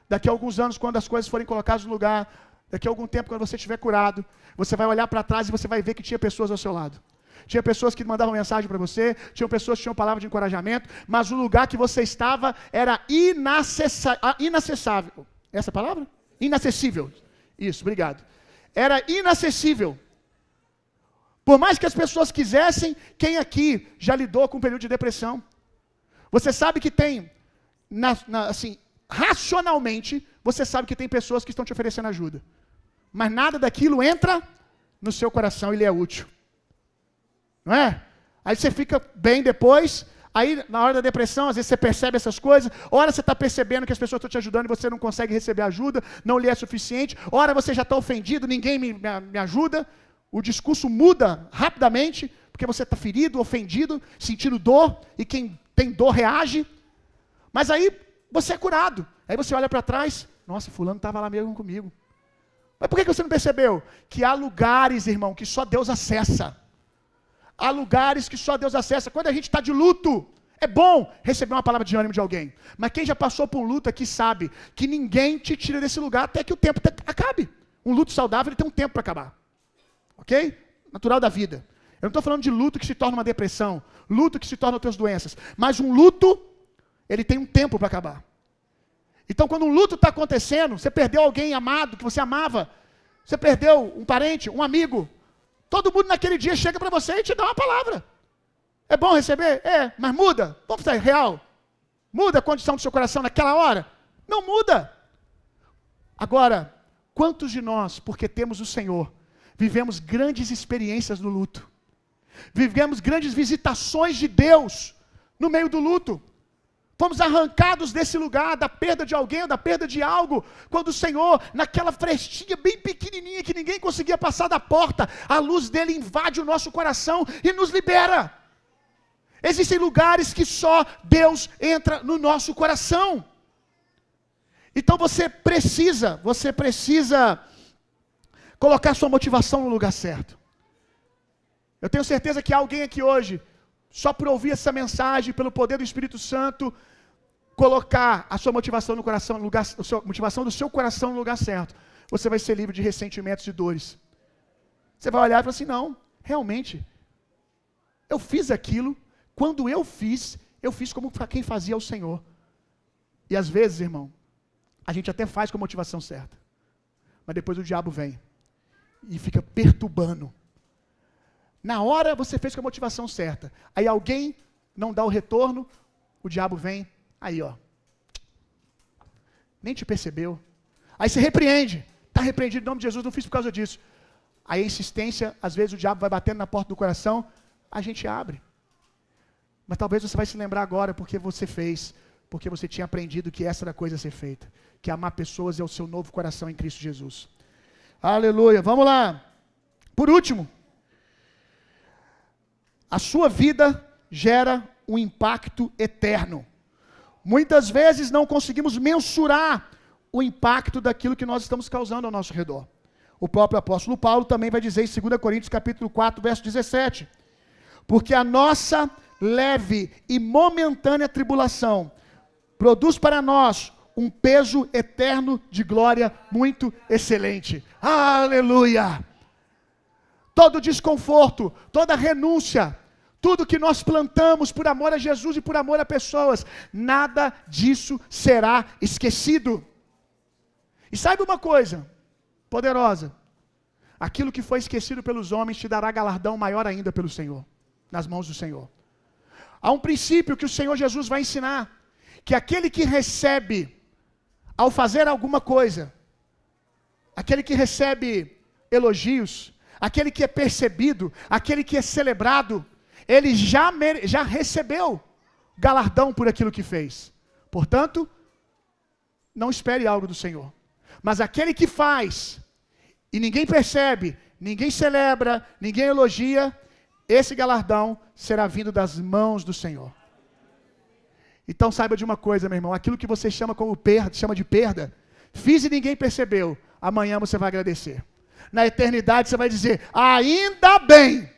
daqui a alguns anos, quando as coisas forem colocadas no lugar, daqui a algum tempo, quando você estiver curado, você vai olhar para trás e você vai ver que tinha pessoas ao seu lado. Tinha pessoas que mandavam mensagem para você, tinha pessoas que tinham palavra de encorajamento, mas o lugar que você estava era inacessável. Essa palavra? Inacessível. Isso, obrigado. Era inacessível. Por mais que as pessoas quisessem, quem aqui já lidou com um período de depressão? Você sabe que tem, assim, racionalmente, você sabe que tem pessoas que estão te oferecendo ajuda. Mas nada daquilo entra no seu coração e lhe é útil. Não é? Aí você fica bem depois, aí na hora da depressão, às vezes você percebe essas coisas, ora você está percebendo que as pessoas estão te ajudando e você não consegue receber ajuda, não lhe é suficiente, ora você já está ofendido, ninguém me ajuda, o discurso muda rapidamente, porque você está ferido, ofendido, sentindo dor, e quem tem dor reage, mas aí você é curado, aí você olha para trás, nossa, fulano estava lá mesmo comigo. Mas por que você não percebeu? Que há lugares, irmão, que só Deus acessa. Há lugares que só Deus acessa. Quando a gente está de luto, é bom receber uma palavra de ânimo de alguém. Mas quem já passou por um luto aqui sabe que ninguém te tira desse lugar até que o tempo acabe. Um luto saudável ele tem um tempo para acabar. Ok? Natural da vida. Eu não estou falando de luto que se torna uma depressão, luto que se torna outras doenças. Mas um luto, ele tem um tempo para acabar. Então quando um luto está acontecendo, você perdeu alguém amado, que você amava, você perdeu um parente, um amigo, todo mundo naquele dia chega para você e te dá uma palavra. É bom receber? É, mas muda. Vamos estar real. Muda a condição do seu coração naquela hora? Não muda. Agora, quantos de nós, porque temos o Senhor, vivemos grandes experiências no luto? Vivemos grandes visitações de Deus no meio do luto. Fomos arrancados desse lugar, da perda de alguém ou da perda de algo, quando o Senhor, naquela frestinha bem pequenininha que ninguém conseguia passar da porta, a luz dele invade o nosso coração e nos libera. Existem lugares que só Deus entra no nosso coração. Então você precisa colocar sua motivação no lugar certo. Eu tenho certeza que há alguém aqui hoje, só por ouvir essa mensagem, pelo poder do Espírito Santo, colocar a sua motivação no coração, no lugar, a motivação do seu coração no lugar certo, você vai ser livre de ressentimentos e dores. Você vai olhar e falar assim, não, realmente, eu fiz aquilo, quando eu fiz como quem fazia o Senhor. E às vezes, irmão, a gente até faz com a motivação certa, mas depois o diabo vem e fica perturbando. Na hora você fez com a motivação certa, aí alguém não dá o retorno, o diabo vem, aí ó, nem te percebeu, aí você repreende, está repreendido em nome de Jesus, não fiz por causa disso. Aí a insistência, às vezes o diabo vai batendo na porta do coração, a gente abre. Mas talvez você vai se lembrar agora porque você fez, porque você tinha aprendido que essa era a coisa a ser feita, que amar pessoas é o seu novo coração em Cristo Jesus. Aleluia, vamos lá. Por último, a sua vida gera um impacto eterno. Muitas vezes não conseguimos mensurar o impacto daquilo que nós estamos causando ao nosso redor. O próprio apóstolo Paulo também vai dizer em 2 Coríntios capítulo 4, verso 17, porque a nossa leve e momentânea tribulação produz para nós um peso eterno de glória muito excelente. Aleluia! Todo desconforto, toda renúncia, tudo que nós plantamos por amor a Jesus e por amor a pessoas, nada disso será esquecido. E saiba uma coisa poderosa, aquilo que foi esquecido pelos homens te dará galardão maior ainda pelo Senhor, nas mãos do Senhor. Há um princípio que o Senhor Jesus vai ensinar, que aquele que recebe, ao fazer alguma coisa, aquele que recebe elogios, aquele que é percebido, aquele que é celebrado, ele já recebeu galardão por aquilo que fez. Portanto, não espere algo do Senhor. Mas aquele que faz, e ninguém percebe, ninguém celebra, ninguém elogia, esse galardão será vindo das mãos do Senhor. Então saiba de uma coisa, meu irmão, aquilo que você chama de perda, fiz e ninguém percebeu, amanhã você vai agradecer. Na eternidade você vai dizer, ainda bem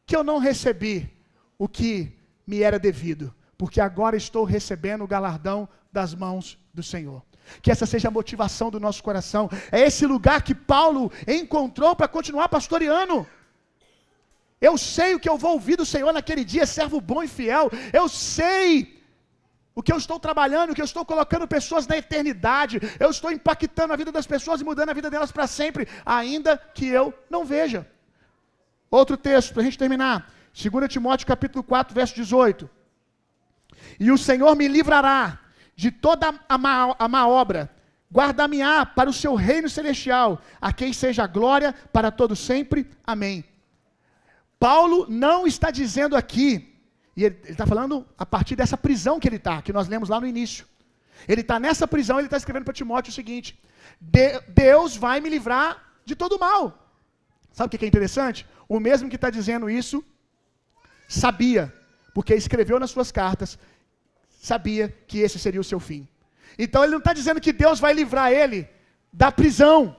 que eu não recebi o que me era devido, porque agora estou recebendo o galardão das mãos do Senhor. Que essa seja a motivação do nosso coração. É esse lugar que Paulo encontrou para continuar pastoreando. Eu sei o que eu vou ouvir do Senhor naquele dia, servo bom e fiel. Eu sei o que eu estou trabalhando, o que eu estou colocando pessoas na eternidade. Eu estou impactando a vida das pessoas e mudando a vida delas para sempre, ainda que eu não veja. Outro texto, para a gente terminar. 2 Timóteo capítulo 4, verso 18. E o Senhor me livrará de toda a má obra, guardar-me-á para o seu reino celestial, a quem seja a glória para todo sempre. Amém. Paulo não está dizendo aqui, e ele está falando a partir dessa prisão que ele está, que nós lemos lá no início. Ele está nessa prisão, ele está escrevendo para Timóteo o seguinte: Deus vai me livrar de todo mal. Sabe o que é interessante? O mesmo que está dizendo isso, sabia, porque escreveu nas suas cartas, sabia que esse seria o seu fim. Então ele não está dizendo que Deus vai livrar ele da prisão.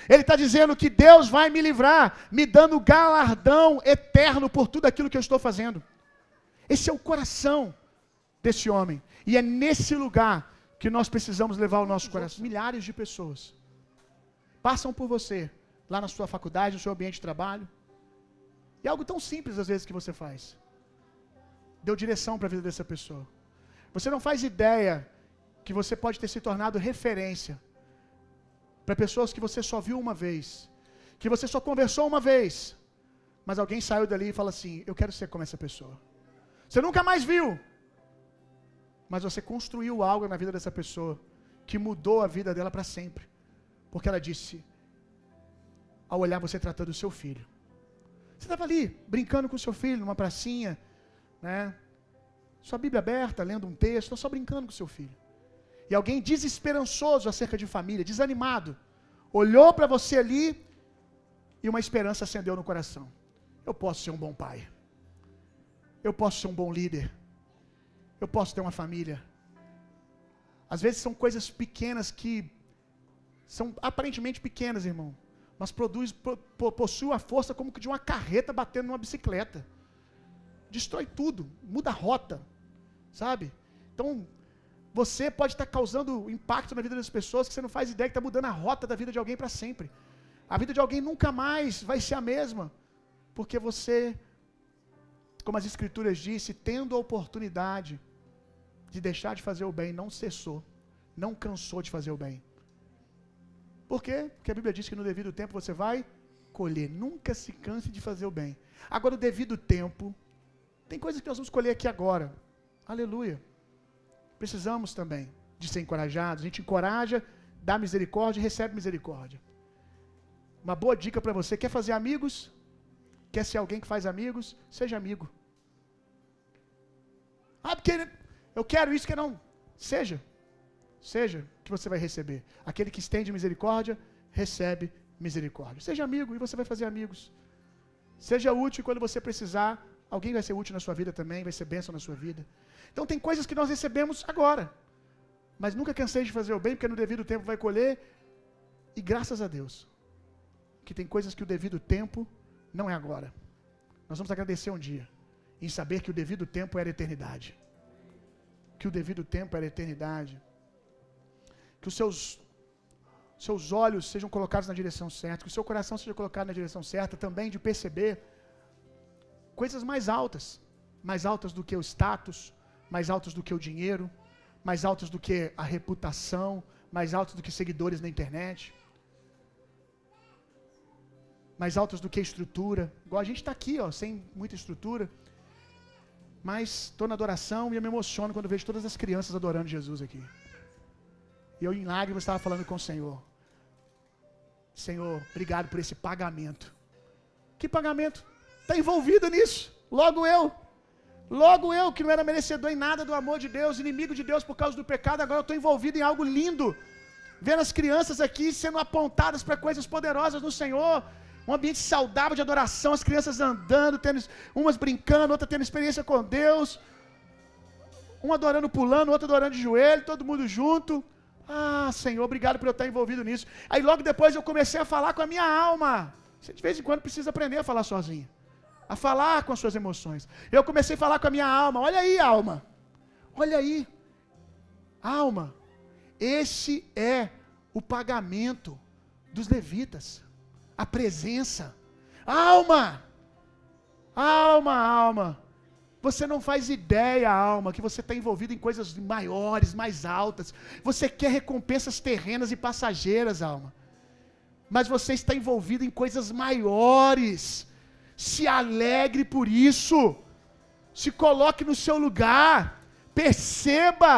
Ele está dizendo que Deus vai me livrar, me dando galardão eterno por tudo aquilo que eu estou fazendo. Esse é o coração desse homem. E é nesse lugar que nós precisamos levar o nosso coração. Milhares de pessoas passam por você, lá na sua faculdade, no seu ambiente de trabalho. E é algo tão simples às vezes que você faz. Deu direção para a vida dessa pessoa. Você não faz ideia que você pode ter se tornado referência para pessoas que você só viu uma vez, que você só conversou uma vez, mas alguém saiu dali e fala assim: eu quero ser como essa pessoa. Você nunca mais viu, mas você construiu algo na vida dessa pessoa que mudou a vida dela para sempre, porque ela disse, ao olhar você tratando o seu filho, você estava ali brincando com o seu filho numa pracinha, né? Sua Bíblia aberta, lendo um texto, só brincando com o seu filho. E alguém desesperançoso acerca de família, desanimado, olhou para você ali e uma esperança acendeu no coração. Eu posso ser um bom pai. Eu posso ser um bom líder. Eu posso ter uma família. Às vezes são coisas pequenas que são aparentemente pequenas, irmão, mas possuem a força como que de uma carreta batendo numa bicicleta. Destrói tudo, muda a rota, sabe? Então, você pode estar causando impacto na vida das pessoas que você não faz ideia que está mudando a rota da vida de alguém para sempre. A vida de alguém nunca mais vai ser a mesma, porque você, como as Escrituras dizem, tendo a oportunidade de deixar de fazer o bem, não cessou, não cansou de fazer o bem. Por quê? Porque a Bíblia diz que no devido tempo você vai colher. Nunca se canse de fazer o bem. Agora, o devido tempo, tem coisas que nós vamos colher aqui agora. Aleluia. Precisamos também de ser encorajados. A gente encoraja, dá misericórdia e recebe misericórdia. Uma boa dica para você: quer fazer amigos? Quer ser alguém que faz amigos? Seja amigo. Porque eu quero isso, que não. Seja que você vai receber. Aquele que estende misericórdia, recebe misericórdia. Seja amigo e você vai fazer amigos. Seja útil quando você precisar. Alguém vai ser útil na sua vida também, vai ser bênção na sua vida. Então tem coisas que nós recebemos agora, mas nunca cansei de fazer o bem, porque no devido tempo vai colher. E graças a Deus, que tem coisas que o devido tempo não é agora. Nós vamos agradecer um dia, em saber que o devido tempo era eternidade. Que o devido tempo era eternidade. Que os seus olhos sejam colocados na direção certa, que o seu coração seja colocado na direção certa também, de perceber coisas mais altas do que o status, mais altas do que o dinheiro, mais altas do que a reputação, mais altas do que seguidores na internet, mais altas do que a estrutura. Igual a gente está aqui, sem muita estrutura, mas estou na adoração e eu me emociono quando vejo todas as crianças adorando Jesus aqui. E eu em lágrimas estava falando com o Senhor: Senhor, obrigado por esse pagamento. Que pagamento? Está envolvido nisso, logo eu. Logo eu, que não era merecedor em nada do amor de Deus, inimigo de Deus por causa do pecado, agora eu estou envolvido em algo lindo. Vendo as crianças aqui sendo apontadas para coisas poderosas no Senhor. Um ambiente saudável de adoração, as crianças andando, umas brincando, outras tendo experiência com Deus. Um adorando pulando, outro adorando de joelho, todo mundo junto. Ah, Senhor, obrigado por eu estar envolvido nisso. Aí logo depois eu comecei a falar com a minha alma. Você de vez em quando precisa aprender a falar sozinho. A falar com as suas emoções. Eu comecei a falar com a minha alma. Olha aí, alma. Olha aí. Alma. Esse é o pagamento dos levitas. A presença. Alma. Alma, alma. Você não faz ideia, alma, que você está envolvido em coisas maiores, mais altas. Você quer recompensas terrenas e passageiras, alma. Mas você está envolvido em coisas maiores. Se alegre por isso. Se coloque no seu lugar. Perceba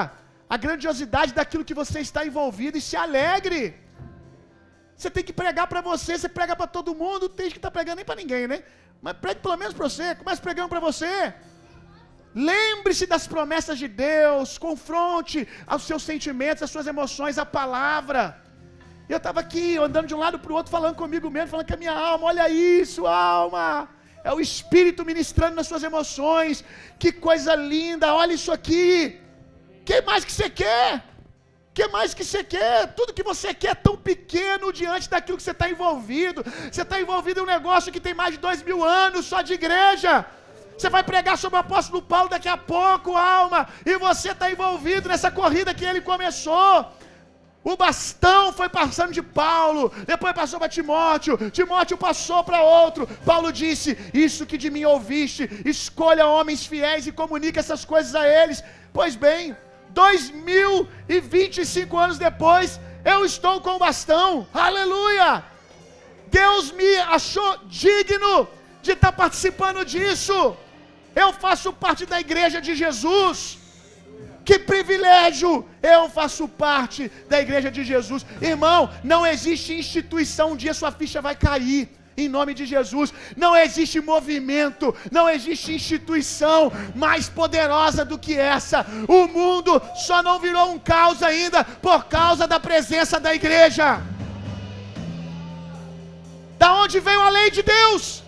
a grandiosidade daquilo que você está envolvido e se alegre. Você tem que pregar para você, você prega para todo mundo, não tem gente que está pregando nem para ninguém, né? Mas pregue pelo menos para você, comece pregando para você. Lembre-se das promessas de Deus, confronte os seus sentimentos, as suas emoções, a palavra. Eu estava aqui, andando de um lado para o outro, falando comigo mesmo, falando com a minha alma, olha isso, alma. É o Espírito ministrando nas suas emoções. Que coisa linda, olha isso aqui. Que mais que você quer? Que mais que você quer? Tudo que você quer é tão pequeno diante daquilo que você está envolvido. Você está envolvido em um negócio que tem mais de 2000 anos só de igreja. Você vai pregar sobre o apóstolo Paulo daqui a pouco, alma. E você está envolvido nessa corrida que ele começou. O bastão foi passando de Paulo, depois passou para Timóteo, Timóteo passou para outro. Paulo disse: isso que de mim ouviste, escolha homens fiéis e comunique essas coisas a eles. Pois bem, 2025 anos depois, eu estou com o bastão, aleluia. Deus me achou digno de estar participando disso. Eu faço parte da igreja de Jesus. Que privilégio! Eu faço parte da igreja de Jesus. Irmão, não existe instituição, um dia sua ficha vai cair, em nome de Jesus. Não existe movimento, não existe instituição mais poderosa do que essa. O mundo só não virou um caos ainda por causa da presença da igreja. Da onde veio a lei de Deus?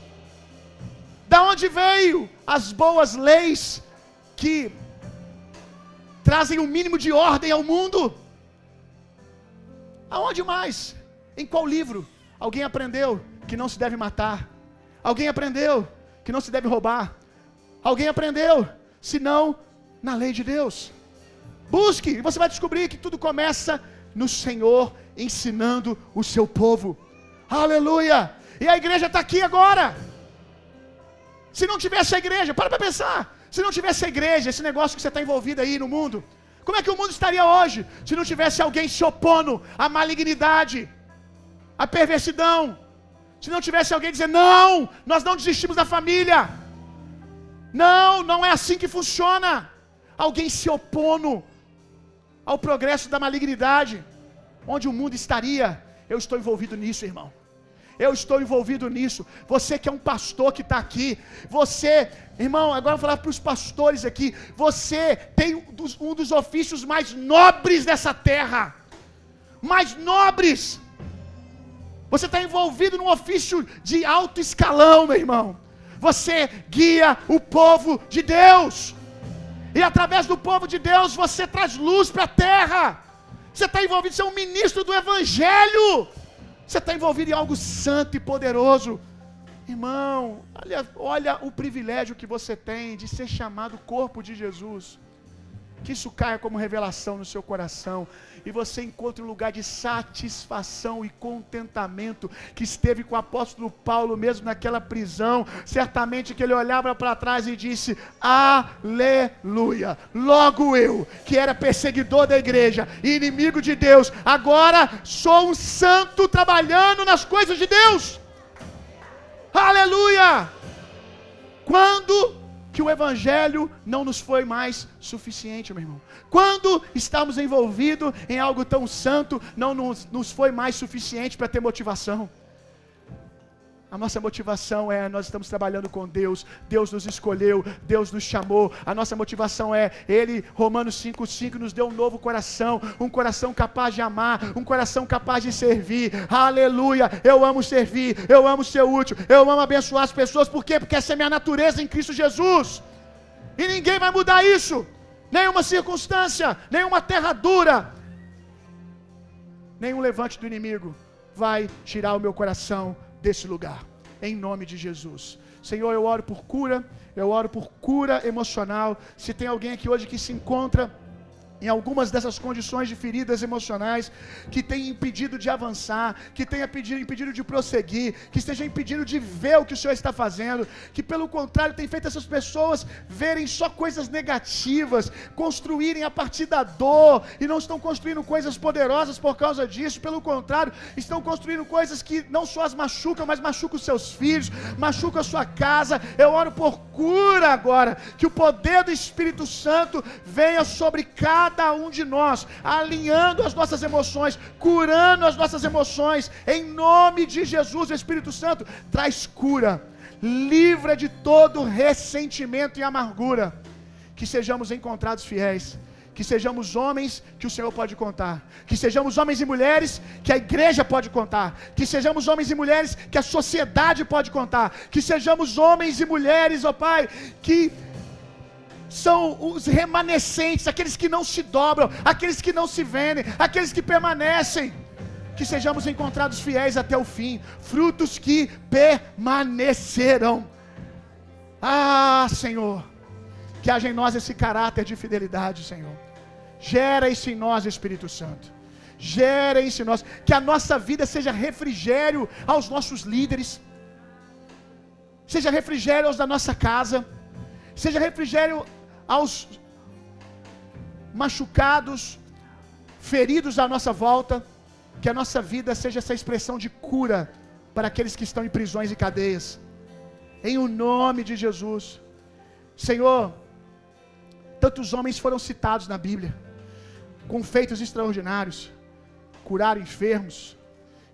Da onde veio as boas leis que trazem um mínimo de ordem ao mundo? Aonde mais? Em qual livro alguém aprendeu que não se deve matar? Alguém aprendeu que não se deve roubar? Alguém aprendeu, senão na lei de Deus? Busque, e você vai descobrir que tudo começa no Senhor ensinando o seu povo. Aleluia! E a igreja está aqui agora. Se não tivesse a igreja, para pensar. Se não tivesse a igreja, esse negócio que você está envolvido aí no mundo, como é que o mundo estaria hoje? Se não tivesse alguém se opondo à malignidade, à perversidão. Se não tivesse alguém dizendo: não, nós não desistimos da família. Não, não é assim que funciona. Alguém se opondo ao progresso da malignidade. Onde o mundo estaria? Eu estou envolvido nisso, irmão. Eu estou envolvido nisso. Você que é um pastor que está aqui, você, irmão, agora eu vou falar para os pastores aqui. Você tem um dos ofícios mais nobres dessa terra. Mais nobres. Você está envolvido num ofício de alto escalão, meu irmão. Você guia o povo de Deus. E através do povo de Deus você traz luz para a terra. Você está envolvido, você é um ministro do Evangelho. Você está envolvido em algo santo e poderoso. Irmão, olha o privilégio que você tem de ser chamado corpo de Jesus. Que isso caia como revelação no seu coração. E você encontre um lugar de satisfação e contentamento. Que esteve com o apóstolo Paulo mesmo naquela prisão. Certamente que ele olhava para trás e disse: aleluia. Logo eu, que era perseguidor da igreja e inimigo de Deus, agora sou um santo trabalhando nas coisas de Deus. Aleluia. Quando que o Evangelho não nos foi mais suficiente, meu irmão? Quando estamos envolvidos em algo tão santo, não nos foi mais suficiente para ter motivação? A nossa motivação é: nós estamos trabalhando com Deus, Deus nos escolheu, Deus nos chamou. A nossa motivação é: Ele, Romanos 5,5, nos deu um novo coração capaz de amar, um coração capaz de servir. Aleluia! Eu amo servir, eu amo ser útil, eu amo abençoar as pessoas. Por quê? Porque essa é a minha natureza em Cristo Jesus. E ninguém vai mudar isso. Nenhuma circunstância, nenhuma terra dura, nenhum levante do inimigo vai tirar o meu coração desse lugar, em nome de Jesus. Senhor, eu oro por cura, eu oro por cura emocional. Se tem alguém aqui hoje que se encontra em algumas dessas condições de feridas emocionais, que tem impedido de avançar, que tenha impedido de prosseguir, que esteja impedindo de ver o que o Senhor está fazendo, que pelo contrário tem feito essas pessoas verem só coisas negativas, construírem a partir da dor, e não estão construindo coisas poderosas por causa disso. Pelo contrário, estão construindo coisas que não só as machucam, mas machucam os seus filhos, machucam a sua casa. Eu oro por cura agora, que o poder do Espírito Santo venha sobre cada um de nós, alinhando as nossas emoções, curando as nossas emoções, em nome de Jesus. O Espírito Santo traz cura, livra de todo ressentimento e amargura, que sejamos encontrados fiéis, que sejamos homens que o Senhor pode contar, que sejamos homens e mulheres que a igreja pode contar, que sejamos homens e mulheres que a sociedade pode contar, que sejamos homens e mulheres, ó Pai, que são os remanescentes, aqueles que não se dobram, aqueles que não se vendem, aqueles que permanecem, que sejamos encontrados fiéis até o fim, frutos que permanecerão. Ah, Senhor, que haja em nós esse caráter de fidelidade, Senhor. Gera isso em nós, Espírito Santo. Gera isso em nós, que a nossa vida seja refrigério aos nossos líderes, seja refrigério aos da nossa casa, seja refrigério aos machucados, feridos à nossa volta, que a nossa vida seja essa expressão de cura para aqueles que estão em prisões e cadeias, em o nome de Jesus. Senhor, tantos homens foram citados na Bíblia, com feitos extraordinários, curaram enfermos,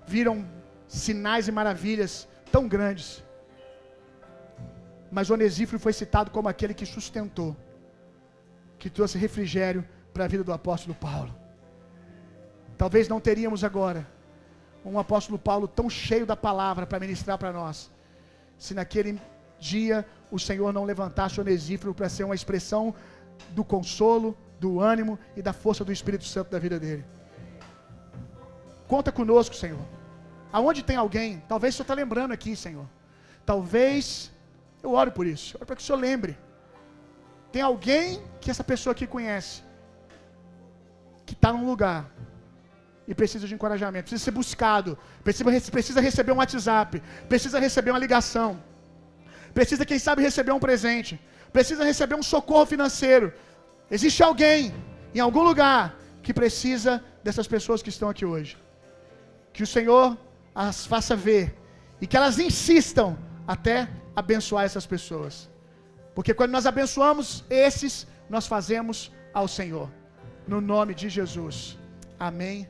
viram sinais e maravilhas tão grandes, mas Onesíforo foi citado como aquele que sustentou, que trouxe refrigério para a vida do apóstolo Paulo. Talvez não teríamos agora um apóstolo Paulo tão cheio da palavra para ministrar para nós, se naquele dia o Senhor não levantasse Onesíforo para ser uma expressão do consolo, do ânimo e da força do Espírito Santo da vida dele. Conta conosco, Senhor. Aonde tem alguém, talvez o Senhor está lembrando aqui, Senhor, talvez, eu oro por isso, oro para que o Senhor lembre. Tem alguém que essa pessoa aqui conhece, que está num lugar e precisa de encorajamento, precisa ser buscado, precisa receber um WhatsApp, precisa receber uma ligação, precisa, quem sabe, receber um presente, precisa receber um socorro financeiro. Existe alguém em algum lugar que precisa dessas pessoas que estão aqui hoje. Que o Senhor as faça ver e que elas insistam até abençoar essas pessoas. Porque quando nós abençoamos esses, nós fazemos ao Senhor. No nome de Jesus. Amém.